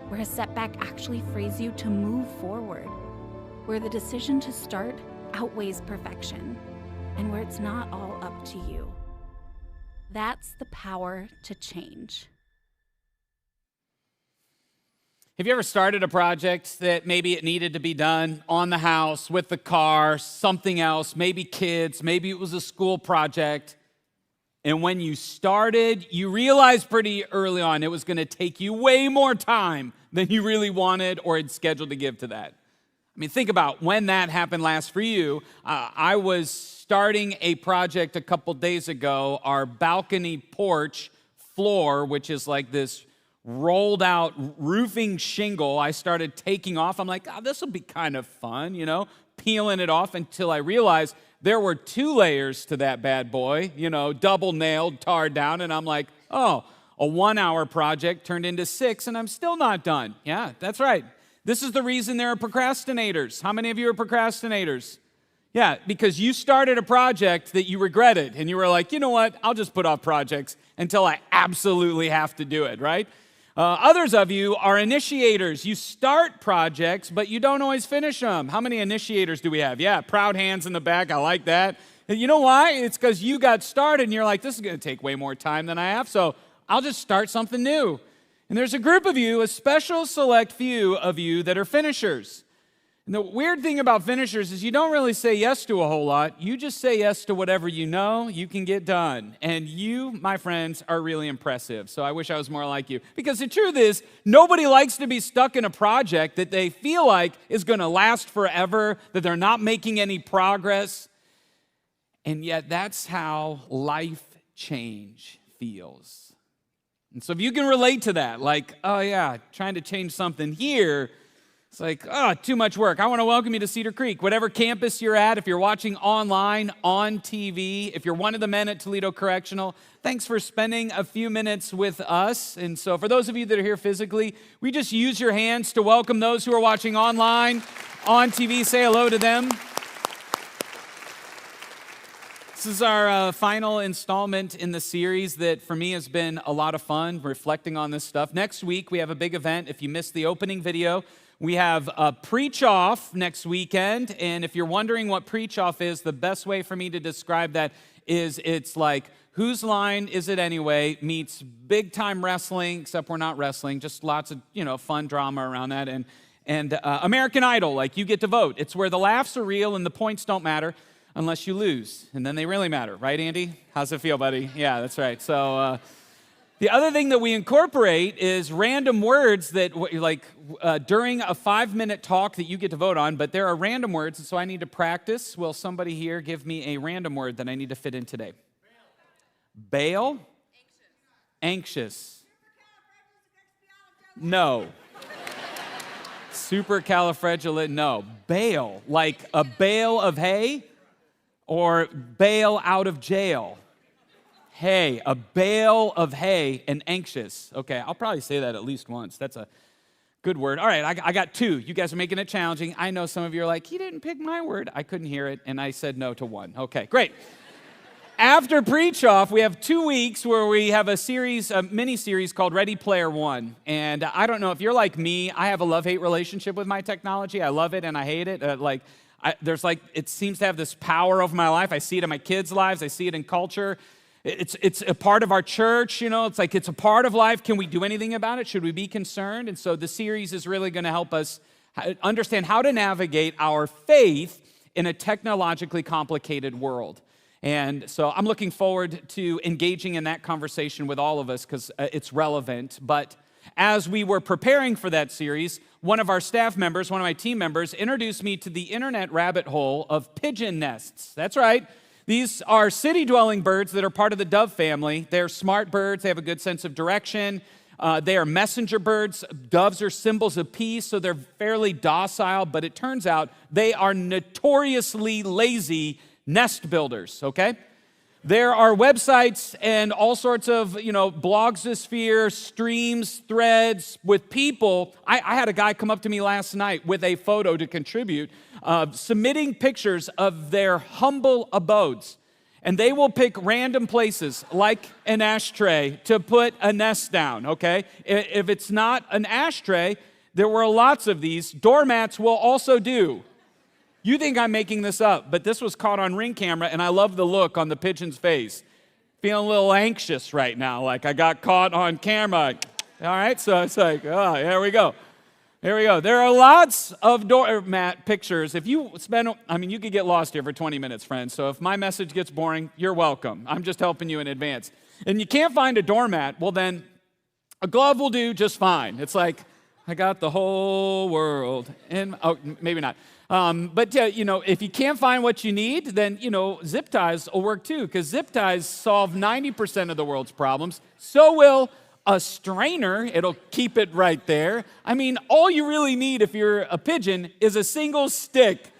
where a setback actually frees you to move forward, where the decision to start outweighs perfection, and where it's not all up to you. That's the power to change. Have you ever started a project that maybe it needed to be done on the house, with the car, something else, maybe kids, maybe it was a school project, and when you started, you realized pretty early on it was going to take you way more time than you really wanted or had scheduled to give to that? I mean, think about when that happened last for you. I was starting a project a couple days ago, our balcony porch floor, which is like this rolled out roofing shingle. I started taking off. I'm like, oh, this will be kind of fun, peeling it off, until I realized there were 2 layers to that bad boy, double nailed, tarred down. And I'm like, oh, a 1-hour project turned into 6 and I'm still not done. Yeah, that's right. This is the reason there are procrastinators. How many of you are procrastinators? Yeah, because you started a project that you regretted and you were like, you know what, I'll just put off projects until I absolutely have to do it, right? Others of you are initiators. You start projects, but you don't always finish them. How many initiators do we have? Yeah, proud hands in the back. I like that. And you know why? It's because you got started and you're like, this is going to take way more time than I have, so I'll just start something new. And there's a group of you, a special select few of you, that are finishers. And the weird thing about finishers is you don't really say yes to a whole lot. You just say yes to whatever you know you can get done. And you, my friends, are really impressive. So I wish I was more like you. Because the truth is, nobody likes to be stuck in a project that they feel like is going to last forever, that they're not making any progress. And yet that's how life change feels. And so if you can relate to that, like, oh yeah, trying to change something here, it's like, oh, too much work. I want to welcome you to Cedar Creek. Whatever campus you're at, if you're watching online, on TV, if you're one of the men at Toledo Correctional, thanks for spending a few minutes with us. And so for those of you that are here physically, we just use your hands to welcome those who are watching online, on TV. Say hello to them. This is our final installment in the series that for me has been a lot of fun, reflecting on this stuff. Next week, we have a big event. If you missed the opening video, we have a preach-off next weekend. And if you're wondering what preach-off is, the best way for me to describe that is it's like, Whose Line Is It Anyway meets big-time wrestling, except we're not wrestling, just lots of fun drama around that. And American Idol, like you get to vote. It's where the laughs are real and the points don't matter unless you lose, and then they really matter. Right, Andy? How's it feel, buddy? Yeah, that's right. So the other thing that we incorporate is random words that, during a 5-minute talk that you get to vote on, but there are random words, and so I need to practice. Will somebody here give me a random word that I need to fit in today? Bail? Anxious. No. Supercalifragilistic, no. Bail, like a bale of hay? Or bail out of jail. Hay, a bale of hay, and anxious. Okay, I'll probably say that at least once. That's a good word. All right, I got 2. You guys are making it challenging. I know some of you are like, he didn't pick my word. I couldn't hear it, and I said no to 1. Okay, great. After Preach-Off, we have 2 weeks where we have a mini-series called Ready Player One. And I don't know if you're like me, I have a love-hate relationship with my technology. I love it and I hate it. It seems to have this power over my life. I see it in my kids' lives. I see it in culture. It's a part of our church, It's like it's a part of life. Can we do anything about it? Should we be concerned? And so the series is really going to help us understand how to navigate our faith in a technologically complicated world. And so I'm looking forward to engaging in that conversation with all of us because it's relevant. But as we were preparing for that series, one of our staff members, one of my team members, introduced me to the internet rabbit hole of pigeon nests. That's right. These are city-dwelling birds that are part of the dove family. They're smart birds. They have a good sense of direction. They are messenger birds. Doves are symbols of peace, so they're fairly docile. But it turns out they are notoriously lazy nest builders, okay? There are websites and all sorts of, blogosphere, streams, threads with people. I had a guy come up to me last night with a photo to contribute, submitting pictures of their humble abodes. And they will pick random places, like an ashtray, to put a nest down, okay? If it's not an ashtray, there were lots of these. Doormats will also do. You think I'm making this up, but this was caught on Ring camera, and I love the look on the pigeon's face. Feeling a little anxious right now, like I got caught on camera. All right, so it's like, oh, here we go. Here we go. There are lots of doormat pictures. If you you could get lost here for 20 minutes, friends. So if my message gets boring, you're welcome. I'm just helping you in advance. And you can't find a doormat, well then, a glove will do just fine. It's like, I got the whole world. Maybe not. But if you can't find what you need, then, zip ties will work too, because zip ties solve 90% of the world's problems. So will a strainer. It'll keep it right there. I mean, all you really need if you're a pigeon is a single stick.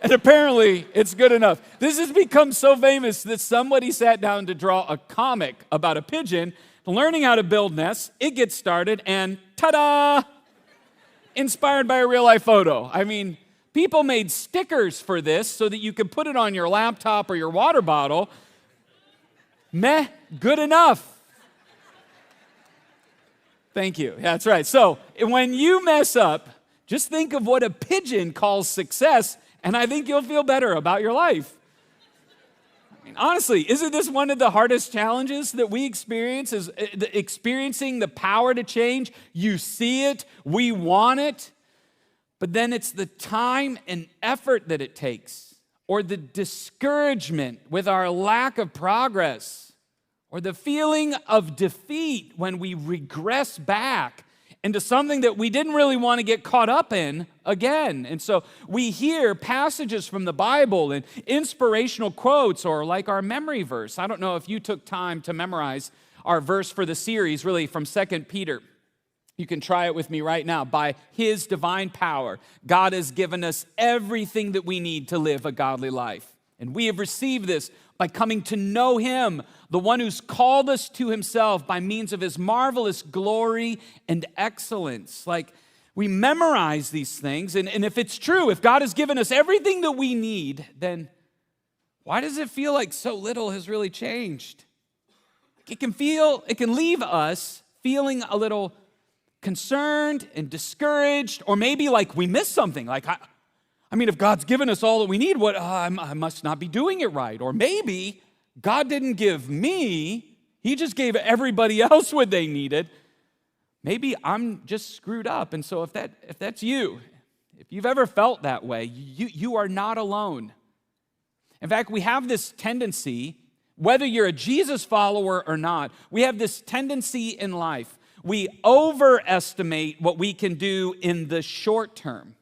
And apparently, it's good enough. This has become so famous that somebody sat down to draw a comic about a pigeon learning how to build nests. It gets started, and ta-da! Inspired by a real-life photo. I mean, people made stickers for this so that you could put it on your laptop or your water bottle. Meh, good enough. Thank you. That's right. So when you mess up, just think of what a pigeon calls success, and I think you'll feel better about your life. I mean, honestly, isn't this one of the hardest challenges that we experience, is experiencing the power to change? You see it, we want it, but then it's the time and effort that it takes, or the discouragement with our lack of progress, or the feeling of defeat when we regress back into something that we didn't really want to get caught up in again. And so we hear passages from the Bible and inspirational quotes, or like our memory verse. I don't know if you took time to memorize our verse for the series, really from 2 Peter. You can try it with me right now. By His divine power, God has given us everything that we need to live a godly life. And we have received this by coming to know Him, the one who's called us to Himself by means of His marvelous glory and excellence. Like, we memorize these things, and if it's true, if God has given us everything that we need, then why does it feel like so little has really changed? It can leave us feeling a little concerned and discouraged, or maybe like we missed something. Like, if God's given us all that we need, I must not be doing it right. Or maybe God didn't give me, He just gave everybody else what they needed. Maybe I'm just screwed up. And so if that's you, if you've ever felt that way, you are not alone. In fact, we have this tendency, whether you're a Jesus follower or not, we have this tendency in life. We overestimate what we can do in the short term.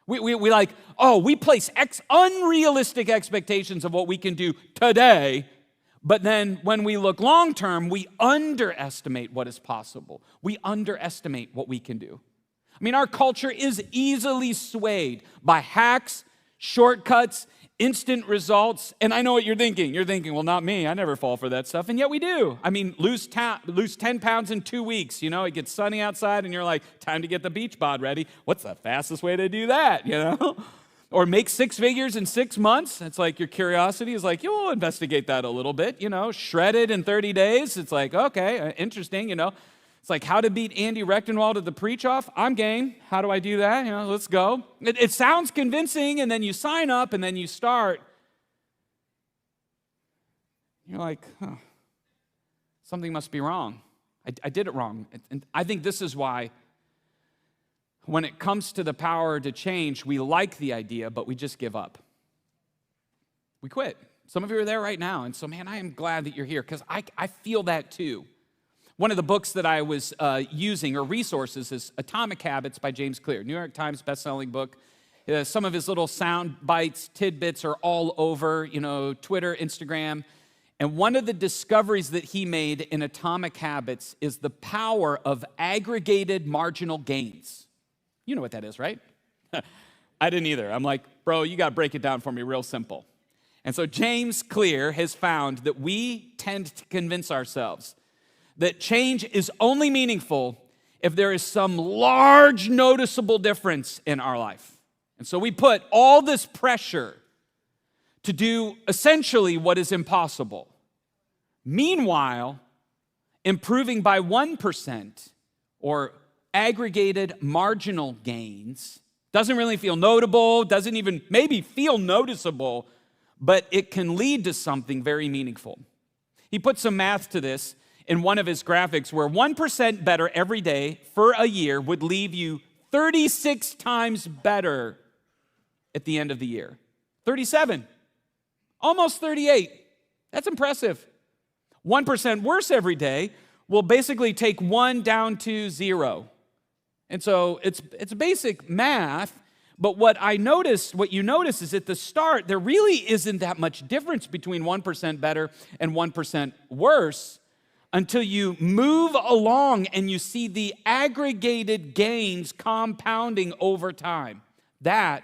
We place unrealistic expectations of what we can do today, but then when we look long term, we underestimate what is possible. We underestimate what we can do. Our culture is easily swayed by hacks, shortcuts, instant results, and I know what you're thinking. You're thinking, well, not me. I never fall for that stuff, and yet we do. Lose 10 pounds in 2 weeks. It gets sunny outside, and you're like, time to get the beach bod ready. What's the fastest way to do that, Or make 6 figures in 6 months. It's like your curiosity is like, we'll investigate that a little bit, Shred it in 30 days. It's like, okay, interesting, It's like how to beat Andy Rechtenwald at the preach-off. I'm game. How do I do that? Let's go. It sounds convincing, and then you sign up, and then you start. You're like, something must be wrong. I did it wrong. And I think this is why when it comes to the power to change, we like the idea, but we just give up. We quit. Some of you are there right now, and so, man, I am glad that you're here, because I feel that too. One of the books that I was using, or resources, is Atomic Habits by James Clear, New York Times bestselling book. Some of his little sound bites, tidbits are all over, Twitter, Instagram. And one of the discoveries that he made in Atomic Habits is the power of aggregated marginal gains. You know what that is, right? I didn't either. I'm like, bro, you got to break it down for me real simple. And so James Clear has found that we tend to convince ourselves that change is only meaningful if there is some large noticeable difference in our life. And so we put all this pressure to do essentially what is impossible. Meanwhile, improving by 1% or aggregated marginal gains doesn't really feel notable, doesn't even maybe feel noticeable, but it can lead to something very meaningful. He put some math to this in one of his graphics where 1% better every day for a year would leave you 36 times better at the end of the year. 37, almost 38. That's impressive. 1% worse every day will basically take 1 down to 0. And so it's basic math, but what you notice is at the start, there really isn't that much difference between 1% better and 1% worse until you move along and you see the aggregated gains compounding over time. That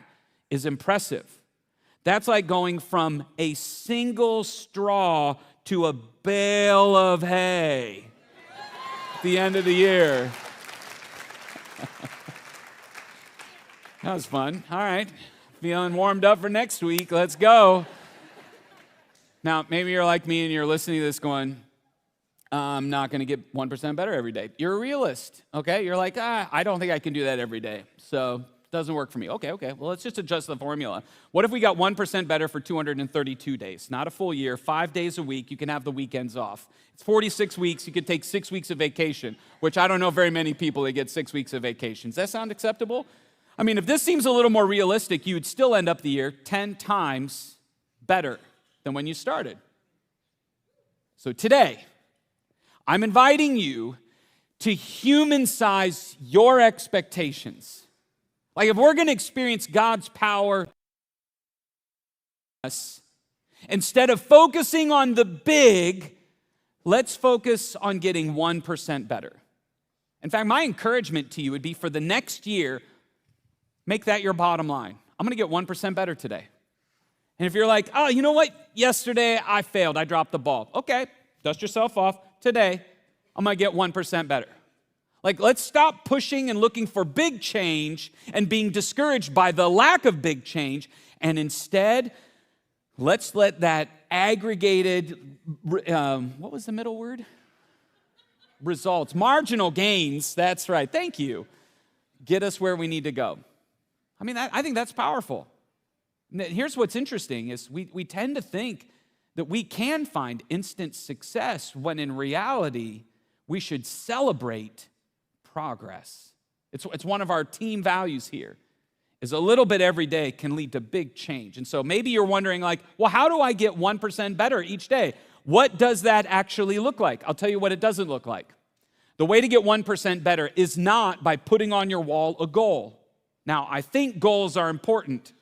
is impressive. That's like going from a single straw to a bale of hay at the end of the year. That was fun. All right. Feeling warmed up for next week. Let's go. Now, maybe you're like me and you're listening to this going, I'm not going to get 1% better every day. You're a realist, okay? You're like, I don't think I can do that every day, so it doesn't work for me. Okay. Well, let's just adjust the formula. What if we got 1% better for 232 days? Not a full year, 5 days a week. You can have the weekends off. It's 46 weeks. You could take 6 weeks of vacation, which I don't know very many people that get 6 weeks of vacation. Does that sound acceptable? I mean, if this seems a little more realistic, you would still end up the year 10 times better than when you started. So today, I'm inviting you to human-size your expectations. Like if we're going to experience God's power, instead of focusing on the big, let's focus on getting 1% better. In fact, my encouragement to you would be for the next year, make that your bottom line. I'm going to get 1% better today. And if you're like, oh, you know what? Yesterday I failed. I dropped the ball. Okay, dust yourself off. Today, I'm going to get 1% better. Like, let's stop pushing and looking for big change and being discouraged by the lack of big change. And instead, let's let that aggregated, what was the middle word? Results, marginal gains, that's right, thank you, get us where we need to go. I mean, I think that's powerful. Here's what's interesting is we tend to think that we can find instant success when in reality, we should celebrate progress. It's one of our team values here, is a little bit every day can lead to big change. And so maybe you're wondering like, well, how do I get 1% better each day? What does that actually look like? I'll tell you what it doesn't look like. The way to get 1% better is not by putting on your wall a goal. Now, I think goals are important.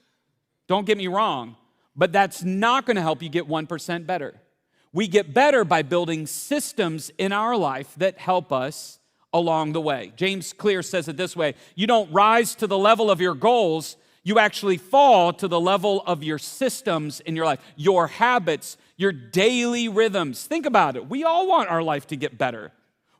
Don't get me wrong, but that's not going to help you get 1% better. We get better by building systems in our life that help us along the way. James Clear says it this way: you don't rise to the level of your goals, you actually fall to the level of your systems in your life, your habits, your daily rhythms. Think about it. We all want our life to get better.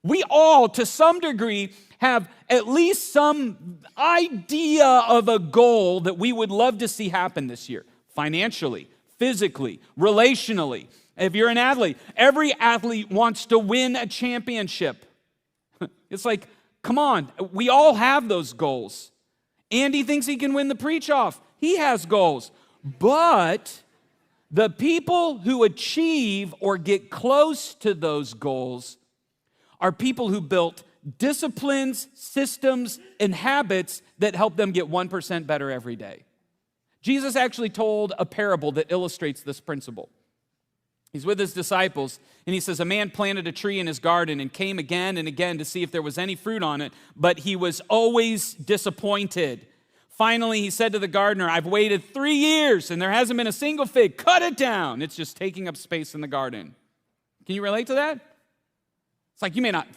We all, to some degree, have at least some idea of a goal that we would love to see happen this year, financially, physically, relationally. If you're an athlete, every athlete wants to win a championship. It's like, come on, we all have those goals. Andy thinks he can win the preach-off. He has goals. But the people who achieve or get close to those goals are people who built disciplines, systems, and habits that help them get 1% better every day. Jesus actually told a parable that illustrates this principle. He's with his disciples, and he says, a man planted a tree in his garden and came again and again to see if there was any fruit on it, but he was always disappointed. Finally, he said to the gardener, I've waited 3 years, and there hasn't been a single fig. Cut it down. It's just taking up space in the garden. Can you relate to that? It's like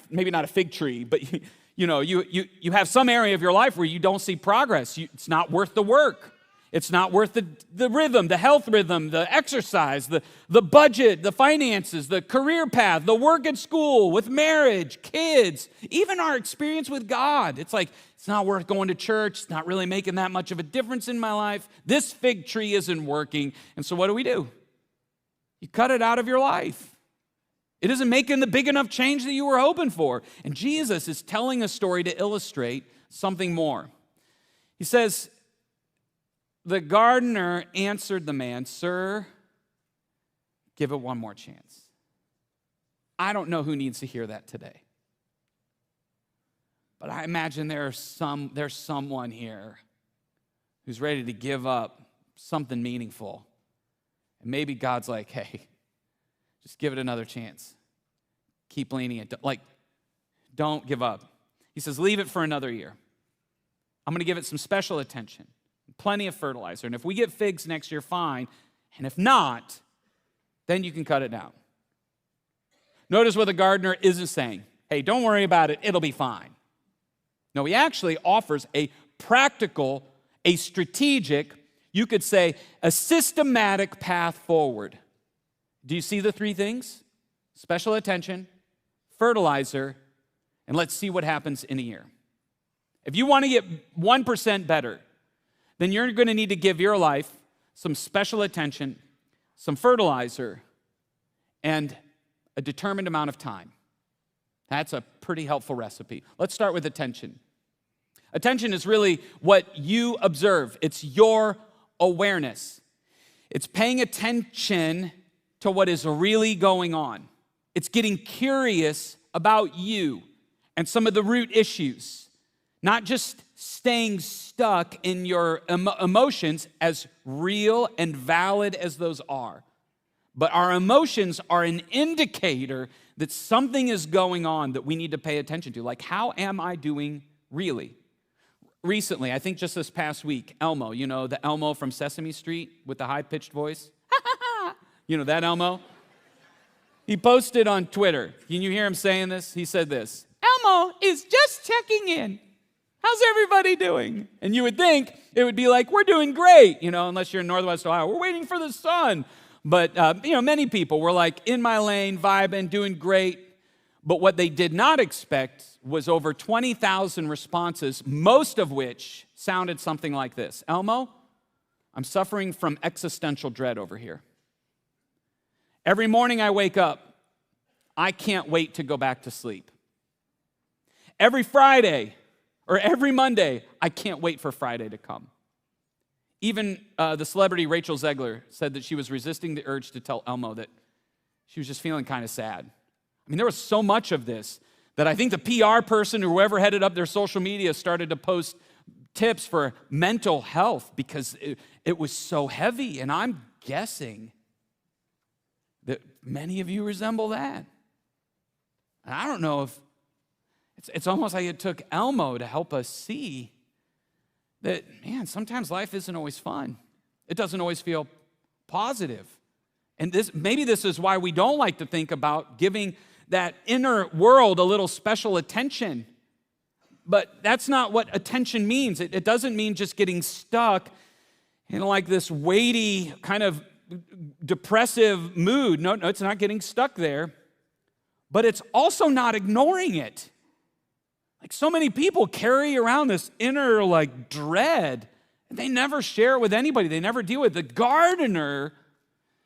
maybe not a fig tree, but you have some area of your life where you don't see progress. It's not worth the work. It's not worth the rhythm, the health rhythm, the exercise, the budget, the finances, the career path, the work at school, with marriage, kids, even our experience with God. It's like, it's not worth going to church. It's not really making that much of a difference in my life. This fig tree isn't working. And so what do? You cut it out of your life. It isn't making the big enough change that you were hoping for. And Jesus is telling a story to illustrate something more. He says, the gardener answered the man, "Sir, give it one more chance." I don't know who needs to hear that today. But I imagine there's someone here who's ready to give up something meaningful. And maybe God's like, hey, just give it another chance. Keep leaning it. Don't give up. He says, leave it for another year. I'm going to give it some special attention. Plenty of fertilizer. And if we get figs next year, fine. And if not, then you can cut it down. Notice what the gardener isn't saying. Hey, don't worry about it. It'll be fine. No, he actually offers a practical, a strategic, you could say, a systematic path forward. Do you see the three things? Special attention, fertilizer, and let's see what happens in a year. If you want to get 1% better, then you're going to need to give your life some special attention, some fertilizer, and a determined amount of time. That's a pretty helpful recipe. Let's start with attention. Attention is really what you observe. It's your awareness. It's paying attention to what is really going on. It's getting curious about you and some of the root issues, not just staying stuck in your emotions, as real and valid as those are. But our emotions are an indicator that something is going on that we need to pay attention to. Like, how am I doing really? Recently, I think just this past week, Elmo, you know, the Elmo from Sesame Street with the high-pitched voice? You know that Elmo? He posted on Twitter. Can you hear him saying this? He said this, "Elmo is just checking in. How's everybody doing?" And you would think it would be like, we're doing great, you know, unless you're in Northwest Ohio. We're waiting for the sun. But, many people were like in my lane, vibing, doing great. But what they did not expect was over 20,000 responses, most of which sounded something like this. "Elmo, I'm suffering from existential dread over here. Every morning I wake up, I can't wait to go back to sleep. Every Friday or every Monday, I can't wait for Friday to come." Even the celebrity Rachel Zegler said that she was resisting the urge to tell Elmo that she was just feeling kind of sad. I mean, there was so much of this that I think the PR person or whoever headed up their social media started to post tips for mental health because it was so heavy. And I'm guessing that many of you resemble that. And I don't know if it's almost like it took Elmo to help us see that, man, sometimes life isn't always fun. It doesn't always feel positive. And maybe this is why we don't like to think about giving that inner world a little special attention. But that's not what attention means. It doesn't mean just getting stuck in like this weighty, kind of depressive mood. No, it's not getting stuck there. But it's also not ignoring it. Like, so many people carry around this inner like dread, and they never share it with anybody. They never deal with it. The gardener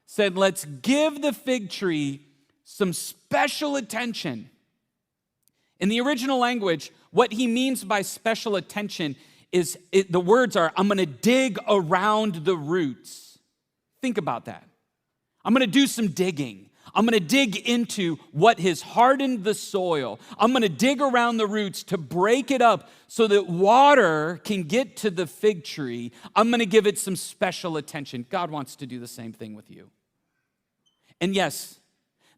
said, let's give the fig tree some special attention. In the original language, what he means by special attention is, the words are, I'm going to dig around the roots. Think about that. I'm going to do some digging. I'm going to dig into what has hardened the soil. I'm going to dig around the roots to break it up so that water can get to the fig tree. I'm going to give it some special attention. God wants to do the same thing with you. And yes,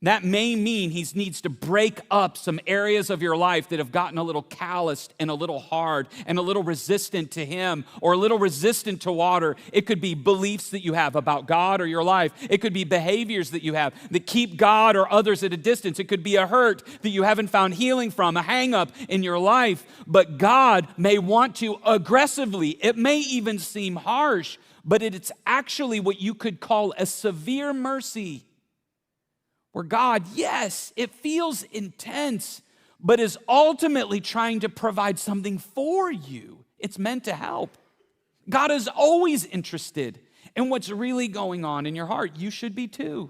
That may mean he needs to break up some areas of your life that have gotten a little calloused and a little hard and a little resistant to him or a little resistant to water. It could be beliefs that you have about God or your life. It could be behaviors that you have that keep God or others at a distance. It could be a hurt that you haven't found healing from, a hang-up in your life. But God may want to aggressively, it may even seem harsh, but it's actually what you could call a severe mercy. Where God, yes, it feels intense, but is ultimately trying to provide something for you. It's meant to help. God is always interested in what's really going on in your heart. You should be too.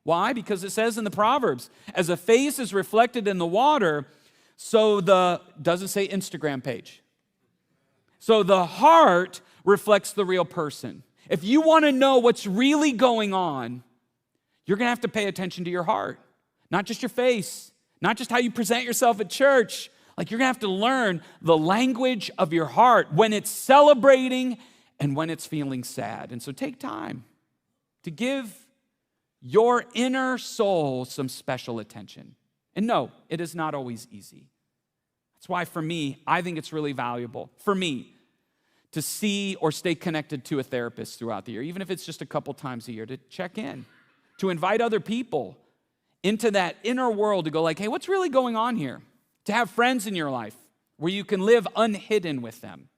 Why? Because it says in the Proverbs, as a face is reflected in the water, so doesn't say Instagram page. So the heart reflects the real person. If you want to know what's really going on, you're going to have to pay attention to your heart, not just your face, not just how you present yourself at church. Like you're going to have to learn the language of your heart when it's celebrating and when it's feeling sad. And so take time to give your inner soul some special attention. And no, it is not always easy. That's why for me, I think it's really valuable for me to see or stay connected to a therapist throughout the year, even if it's just a couple times a year, to check in. To invite other people into that inner world to go like, hey, what's really going on here? To have friends in your life where you can live unhidden with them.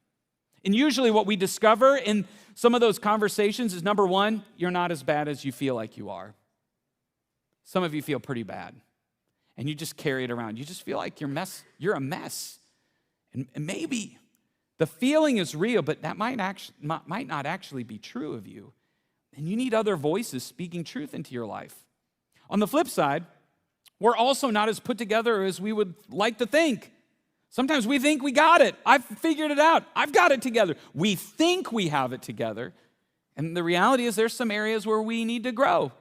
And usually what we discover in some of those conversations is, number one, you're not as bad as you feel like you are. Some of you feel pretty bad, and you just carry it around. You just feel like you're a mess. And maybe the feeling is real, but that might not actually be true of you. And you need other voices speaking truth into your life. On the flip side, we're also not as put together as we would like to think. Sometimes we think we got it. I've figured it out. I've got it together. We think we have it together. And the reality is there's some areas where we need to grow.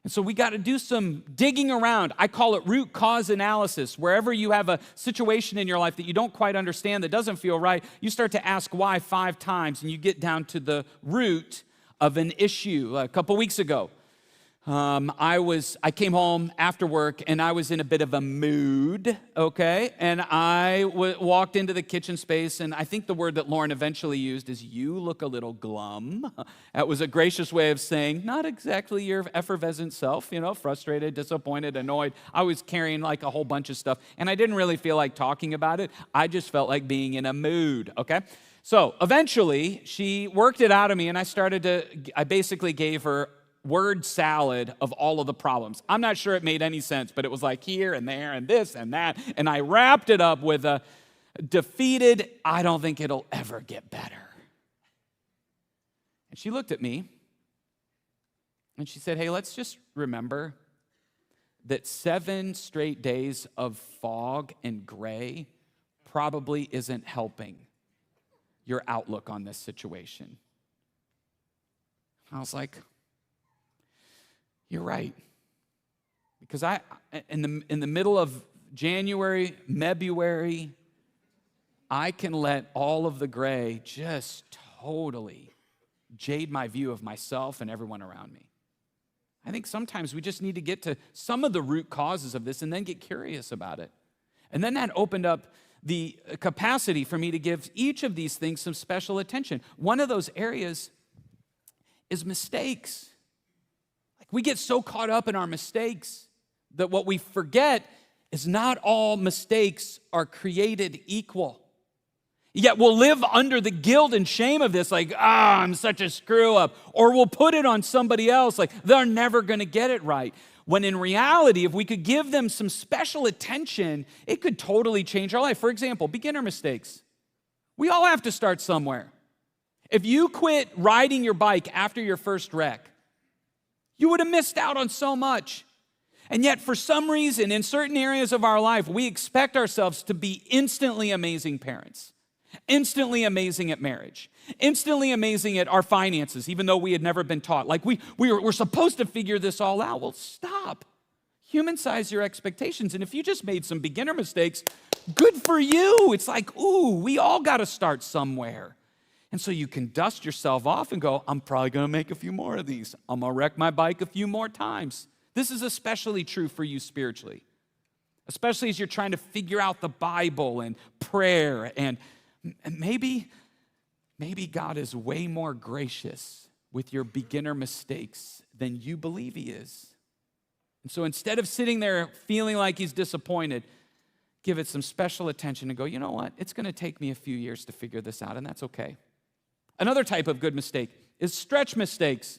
And so we got to do some digging around. I call it root cause analysis. Wherever you have a situation in your life that you don't quite understand, that doesn't feel right, you start to ask why 5 times, and you get down to the root of an issue. A couple weeks ago, I came home after work and I was in a bit of a mood, okay? And I walked into the kitchen space, and I think the word that Lauren eventually used is, you look a little glum. That was a gracious way of saying, not exactly your effervescent self, frustrated, disappointed, annoyed. I was carrying like a whole bunch of stuff, and I didn't really feel like talking about it. I just felt like being in a mood, okay? So eventually, she worked it out of me, and I basically gave her word salad of all of the problems. I'm not sure it made any sense, but it was like here and there and this and that, and I wrapped it up with a defeated, I don't think it'll ever get better. And she looked at me, and she said, hey, let's just remember that 7 straight days of fog and gray probably isn't helping your outlook on this situation. I was like, you're right. Because in the middle of January, February, I can let all of the gray just totally jade my view of myself and everyone around me. I think sometimes we just need to get to some of the root causes of this and then get curious about it. And then that opened up the capacity for me to give each of these things some special attention. One of those areas is mistakes. Like we get so caught up in our mistakes that what we forget is not all mistakes are created equal. Yet we'll live under the guilt and shame of this, like, I'm such a screw up. Or we'll put it on somebody else, like, they're never gonna get it right. When in reality, if we could give them some special attention, it could totally change our life. For example, beginner mistakes. We all have to start somewhere. If you quit riding your bike after your first wreck, you would have missed out on so much. And yet, for some reason, in certain areas of our life, we expect ourselves to be instantly amazing parents, instantly amazing at marriage, instantly amazing at our finances, even though we had never been taught. Like we're supposed to figure this all out. Well, stop. Human size your expectations. And if you just made some beginner mistakes, good for you. It's like, ooh, we all got to start somewhere. And so you can dust yourself off and go, I'm probably going to make a few more of these. I'm going to wreck my bike a few more times. This is especially true for you spiritually, especially as you're trying to figure out the Bible and prayer. And maybe God is way more gracious with your beginner mistakes than you believe he is. And so instead of sitting there feeling like he's disappointed, give it some special attention and go, you know what? It's going to take me a few years to figure this out, and that's okay. Another type of good mistake is stretch mistakes.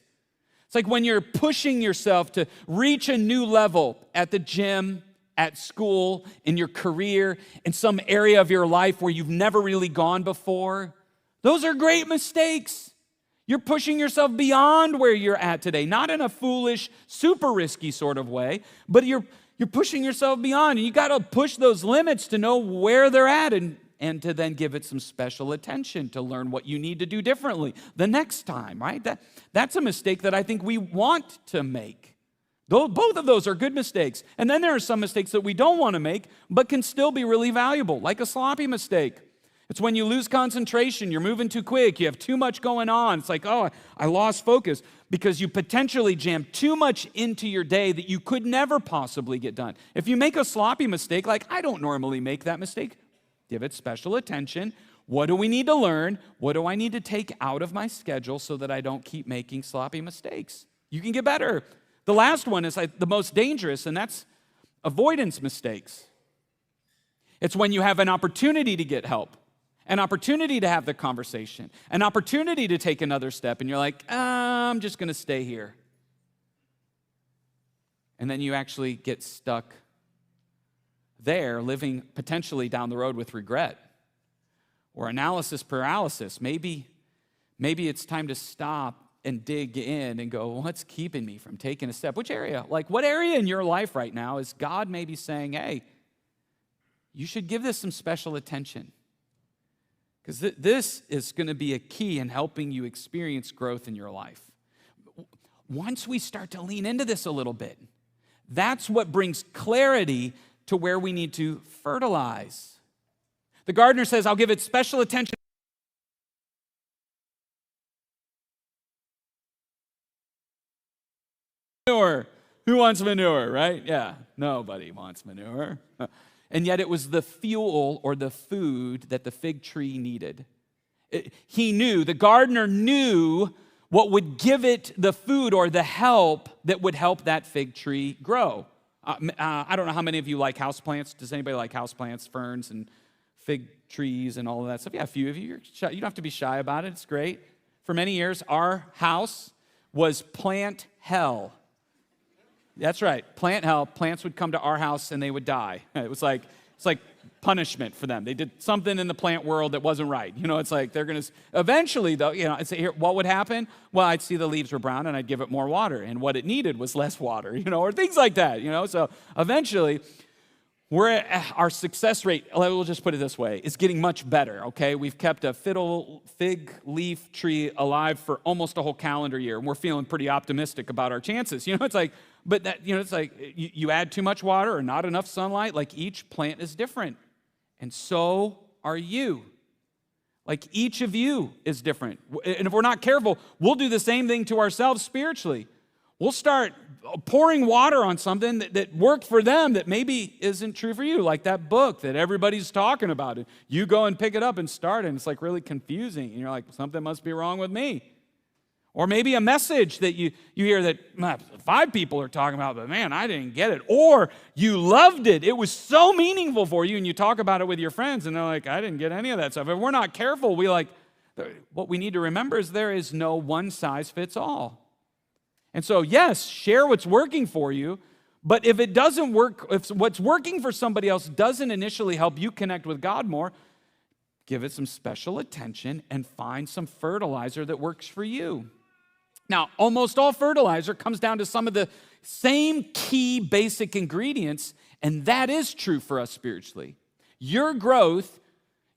It's like when you're pushing yourself to reach a new level at the gym, at school, in your career, in some area of your life where you've never really gone before. Those are great mistakes. You're pushing yourself beyond where you're at today, not in a foolish, super risky sort of way, but you're pushing yourself beyond. And you got to push those limits to know where they're at and to then give it some special attention to learn what you need to do differently the next time, right? That's a mistake that I think we want to make. Both of those are good mistakes. And then there are some mistakes that we don't want to make, but can still be really valuable, like a sloppy mistake. It's when you lose concentration, you're moving too quick, you have too much going on. It's like, oh, I lost focus because you potentially jammed too much into your day that you could never possibly get done. If you make a sloppy mistake, like I don't normally make that mistake, give it special attention. What do we need to learn? What do I need to take out of my schedule so that I don't keep making sloppy mistakes? You can get better. The last one is the most dangerous, and that's avoidance mistakes. It's when you have an opportunity to get help, an opportunity to have the conversation, an opportunity to take another step, and you're like, I'm just going to stay here. And then you actually get stuck there, living potentially down the road with regret or analysis paralysis. Maybe it's time to stop and dig in and go, what's keeping me from taking a step? Which area? Like, what area in your life right now is God maybe saying, hey, you should give this some special attention? Because this is going to be a key in helping you experience growth in your life. Once we start to lean into this a little bit, that's what brings clarity to where we need to fertilize. The gardener says, I'll give it special attention. Manure. Who wants manure, right? Yeah, nobody wants manure. And yet it was the fuel or the food that the fig tree needed. The gardener knew what would give it the food or the help that would help that fig tree grow. I don't know how many of you like houseplants. Does anybody like houseplants, ferns, and fig trees and all of that stuff? Yeah, a few of you. You don't have to be shy about it. It's great. For many years, our house was plant hell. That's right, plant hell. Plants would come to our house and they would die. It's like punishment for them. They did something in the plant world that wasn't right. It's like they're going to, eventually though, I'd say, here, what would happen? Well, I'd see the leaves were brown and I'd give it more water. And what it needed was less water, or things like that, So eventually, our success rate, we'll just put it this way, is getting much better, okay? We've kept a fig leaf tree alive for almost a whole calendar year, and we're feeling pretty optimistic about our chances. It's like, but that, it's like you add too much water or not enough sunlight, like each plant is different. And so are you. Like each of you is different. And if we're not careful, we'll do the same thing to ourselves spiritually. We'll start pouring water on something that worked for them that maybe isn't true for you, like that book that everybody's talking about. You go and pick it up and start, and it's like really confusing. And you're like, something must be wrong with me. Or maybe a message that you hear that 5 people are talking about, but man, I didn't get it. Or you loved it. It was so meaningful for you, and you talk about it with your friends, and they're like, I didn't get any of that stuff. If we're not careful, what we need to remember is there is no one size fits all. And so, yes, share what's working for you, but if it doesn't work, if what's working for somebody else doesn't initially help you connect with God more, give it some special attention and find some fertilizer that works for you. Now, almost all fertilizer comes down to some of the same key basic ingredients, and that is true for us spiritually. Your growth,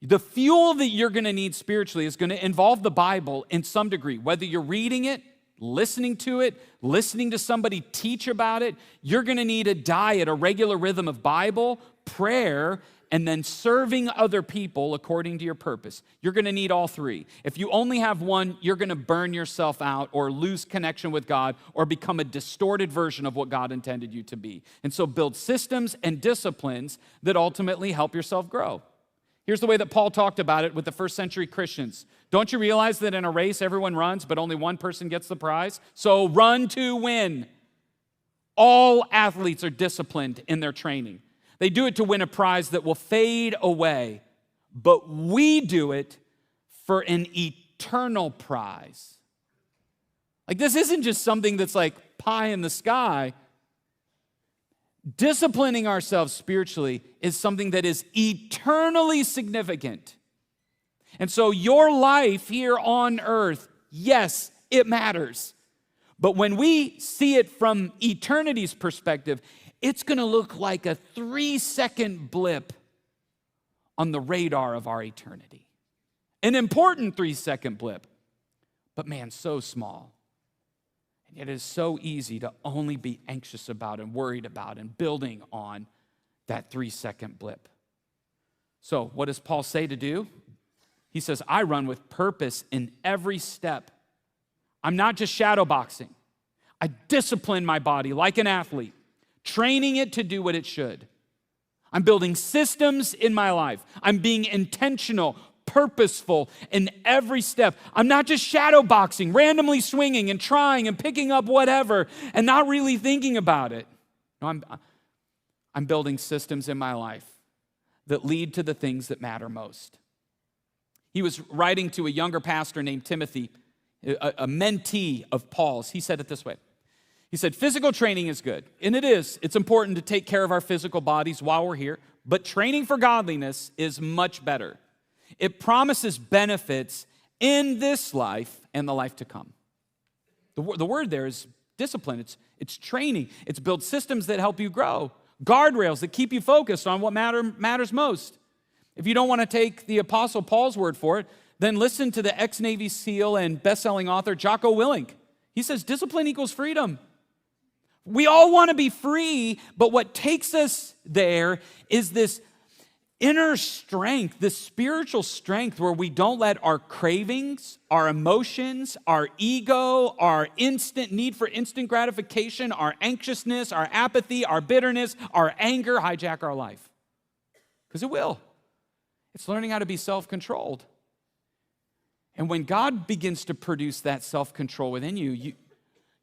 the fuel that you're going to need spiritually is going to involve the Bible in some degree, whether you're reading it, listening to it, listening to somebody teach about it. You're going to need a diet, a regular rhythm of Bible, prayer, and then serving other people according to your purpose. You're going to need all three. If you only have one, you're going to burn yourself out or lose connection with God or become a distorted version of what God intended you to be. And so build systems and disciplines that ultimately help yourself grow. Here's the way that Paul talked about it with the first century Christians. Don't you realize that in a race, everyone runs, but only one person gets the prize? So run to win. All athletes are disciplined in their training. They do it to win a prize that will fade away, but we do it for an eternal prize. Like, this isn't just something that's like pie in the sky. Disciplining ourselves spiritually is something that is eternally significant. And so your life here on earth, yes, it matters. But when we see it from eternity's perspective, it's going to look like a 3-second blip on the radar of our eternity. An important 3-second blip, but man, so small. And yet it is so easy to only be anxious about and worried about and building on that 3-second blip. So what does Paul say to do? He says, I run with purpose in every step. I'm not just shadow boxing. I discipline my body like an athlete, training it to do what it should. I'm building systems in my life. I'm being intentional, purposeful in every step. I'm not just shadow boxing, randomly swinging and trying and picking up whatever and not really thinking about it. No, I'm building systems in my life that lead to the things that matter most. He was writing to a younger pastor named Timothy, a mentee of Paul's. He said it this way. He said, physical training is good, and it is. It's important to take care of our physical bodies while we're here, but training for godliness is much better. It promises benefits in this life and the life to come. The word there is discipline. It's training. It's build systems that help you grow, guardrails that keep you focused on what matters most. If you don't want to take the Apostle Paul's word for it, then listen to the ex-Navy SEAL and best-selling author Jocko Willink. He says discipline equals freedom. We all want to be free, but what takes us there is this inner strength, this spiritual strength where we don't let our cravings, our emotions, our ego, our instant need for instant gratification, our anxiousness, our apathy, our bitterness, our anger hijack our life. Because it will. It's learning how to be self-controlled. And when God begins to produce that self-control within you,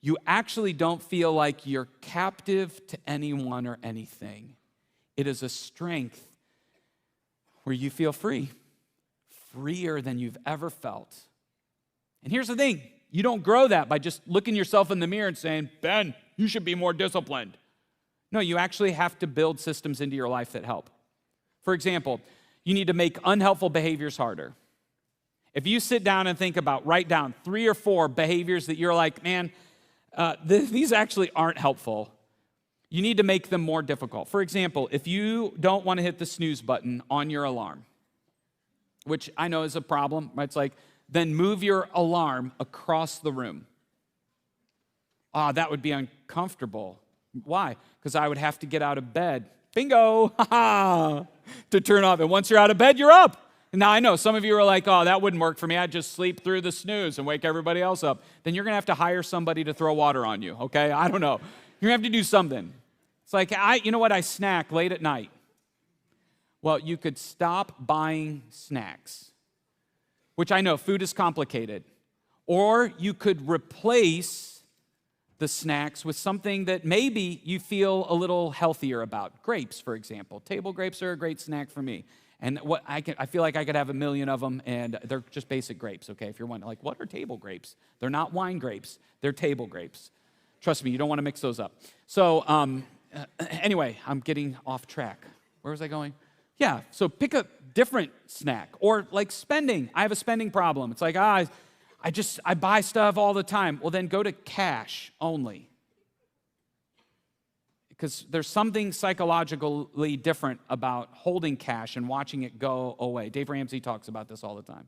you actually don't feel like you're captive to anyone or anything. It is a strength where you feel free, freer than you've ever felt. And here's the thing, you don't grow that by just looking yourself in the mirror and saying, Ben, you should be more disciplined. No, you actually have to build systems into your life that help. For example, you need to make unhelpful behaviors harder. If you sit down and write down 3 or 4 behaviors that you're like, man, these actually aren't helpful, you need to make them more difficult. For example, if you don't want to hit the snooze button on your alarm, which I know is a problem, right? It's like, then move your alarm across the room. That would be uncomfortable. Why? Because I would have to get out of bed. Bingo! To turn off. And once you're out of bed, you're up. Now, I know some of you are like, oh, that wouldn't work for me. I'd just sleep through the snooze and wake everybody else up. Then you're going to have to hire somebody to throw water on you, okay? I don't know. You're going to have to do something. It's like, you know what? I snack late at night. Well, you could stop buying snacks, which I know food is complicated. Or you could replace the snacks with something that maybe you feel a little healthier about. Grapes, for example. Table grapes are a great snack for me. And I feel like I could have 1 million of them, and they're just basic grapes, okay? If you're wondering, like, what are table grapes? They're not wine grapes. They're table grapes. Trust me, you don't want to mix those up. So anyway, I'm getting off track. Where was I going? Yeah, so pick a different snack. Or like spending. I have a spending problem. It's like, I buy stuff all the time. Well, then go to cash only. Because there's something psychologically different about holding cash and watching it go away. Dave Ramsey talks about this all the time.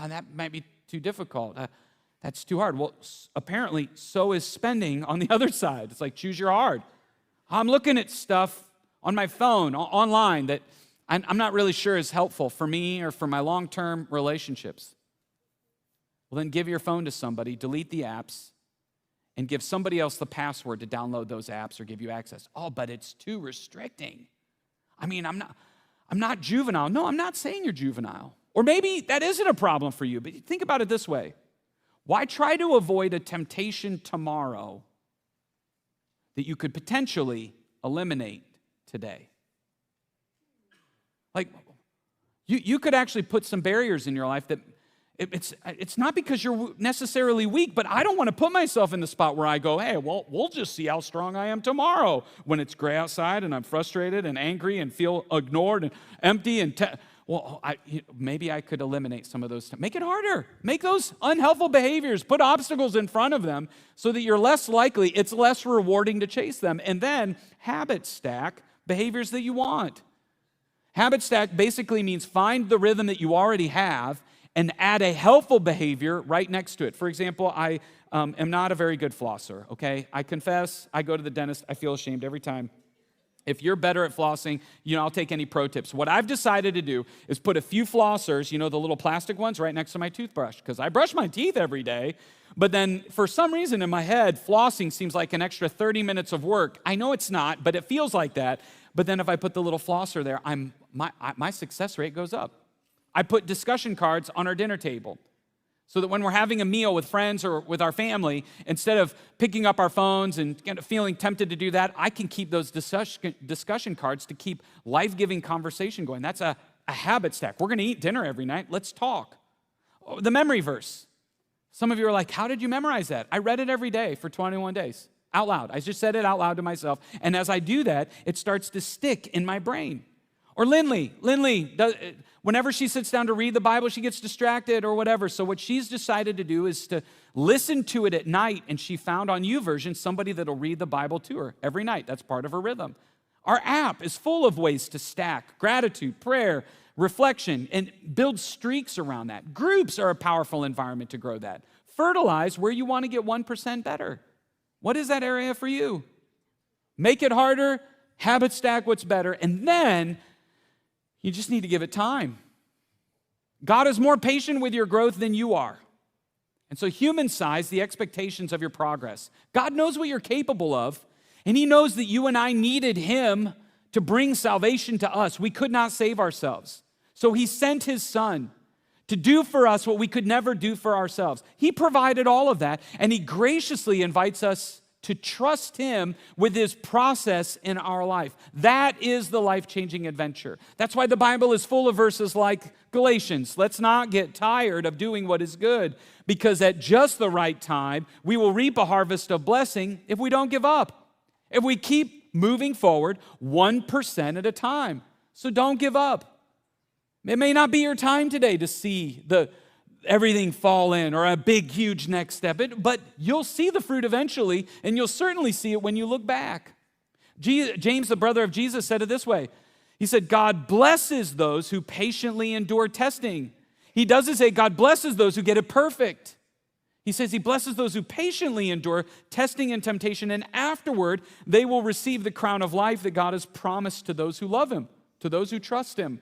That might be too difficult. That's too hard. Well, apparently, so is spending on the other side. It's like, choose your hard. I'm looking at stuff on my phone, online, that I'm not really sure is helpful for me or for my long-term relationships. Well, then give your phone to somebody, delete the apps, and give somebody else the password to download those apps or give you access. Oh, but it's too restricting. I mean, I'm not juvenile. No, I'm not saying you're juvenile. Or maybe that isn't a problem for you, but think about it this way. Why try to avoid a temptation tomorrow that you could potentially eliminate today? Like, you could actually put some barriers in your life that it's not because you're necessarily weak, but I don't want to put myself in the spot where I go, hey, well, we'll just see how strong I am tomorrow when it's gray outside and I'm frustrated and angry and feel ignored and empty and maybe I could eliminate some of those. Make it harder. Make those unhelpful behaviors. Put obstacles in front of them so that you're less likely, it's less rewarding to chase them. And then habit stack behaviors that you want. Habit stack basically means find the rhythm that you already have and add a helpful behavior right next to it. For example, I am not a very good flosser, okay? I confess, I go to the dentist, I feel ashamed every time. If you're better at flossing, I'll take any pro tips. What I've decided to do is put a few flossers, the little plastic ones, right next to my toothbrush, because I brush my teeth every day. But then for some reason in my head, flossing seems like an extra 30 minutes of work. I know it's not, but it feels like that. But then if I put the little flosser there, my success rate goes up. I put discussion cards on our dinner table so that when we're having a meal with friends or with our family, instead of picking up our phones and feeling tempted to do that, I can keep those discussion cards to keep life-giving conversation going. That's a habit stack. We're going to eat dinner every night. Let's talk. Oh, the memory verse. Some of you are like, how did you memorize that? I read it every day for 21 days. Out loud. I just said it out loud to myself. And as I do that, it starts to stick in my brain. Or Lindley, whenever she sits down to read the Bible, she gets distracted or whatever. So what she's decided to do is to listen to it at night, and she found on YouVersion somebody that'll read the Bible to her every night. That's part of her rhythm. Our app is full of ways to stack gratitude, prayer, reflection, and build streaks around that. Groups are a powerful environment to grow that. Fertilize where you want to get 1% better. What is that area for you? Make it harder, habit stack what's better, and then you just need to give it time. God is more patient with your growth than you are. And so human size the expectations of your progress. God knows what you're capable of, and he knows that you and I needed him to bring salvation to us. We could not save ourselves. So he sent his son to do for us what we could never do for ourselves. He provided all of that, and he graciously invites us to trust him with his process in our life. That is the life-changing adventure. That's why the Bible is full of verses like Galatians. Let's not get tired of doing what is good, because at just the right time, we will reap a harvest of blessing if we don't give up. If we keep moving forward 1% at a time. So don't give up. It may not be your time today to see everything fall in or a big, huge next step, but you'll see the fruit eventually, and you'll certainly see it when you look back. James, the brother of Jesus, said it this way. He said, God blesses those who patiently endure testing. He doesn't say God blesses those who get it perfect. He says he blesses those who patiently endure testing and temptation, and afterward they will receive the crown of life that God has promised to those who love him, to those who trust him.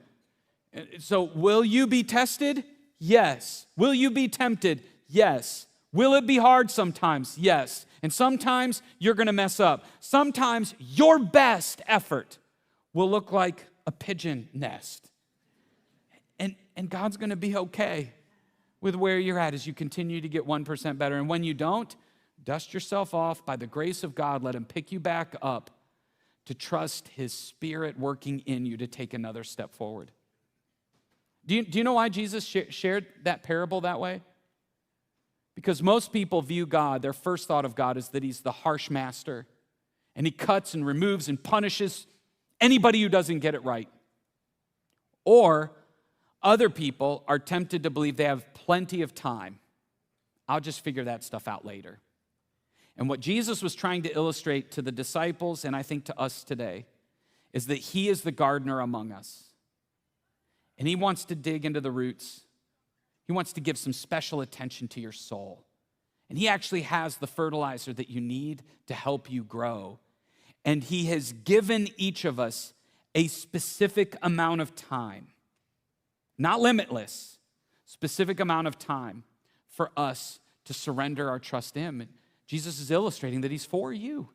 So will you be tested? Yes. Will you be tempted? Yes. Will it be hard sometimes? Yes. And sometimes you're going to mess up. Sometimes your best effort will look like a pigeon nest. And God's going to be okay with where you're at as you continue to get 1% better. And when you don't, dust yourself off. By the grace of God, let him pick you back up to trust his Spirit working in you to take another step forward. Do you know why Jesus shared that parable that way? Because most people view God, their first thought of God is that he's the harsh master, and he cuts and removes and punishes anybody who doesn't get it right. Or other people are tempted to believe they have plenty of time. I'll just figure that stuff out later. And what Jesus was trying to illustrate to the disciples, and I think to us today, is that he is the gardener among us. And he wants to dig into the roots. He wants to give some special attention to your soul. And he actually has the fertilizer that you need to help you grow. And he has given each of us a specific amount of time, not limitless, specific amount of time for us to surrender our trust to him. And Jesus is illustrating that he's for you.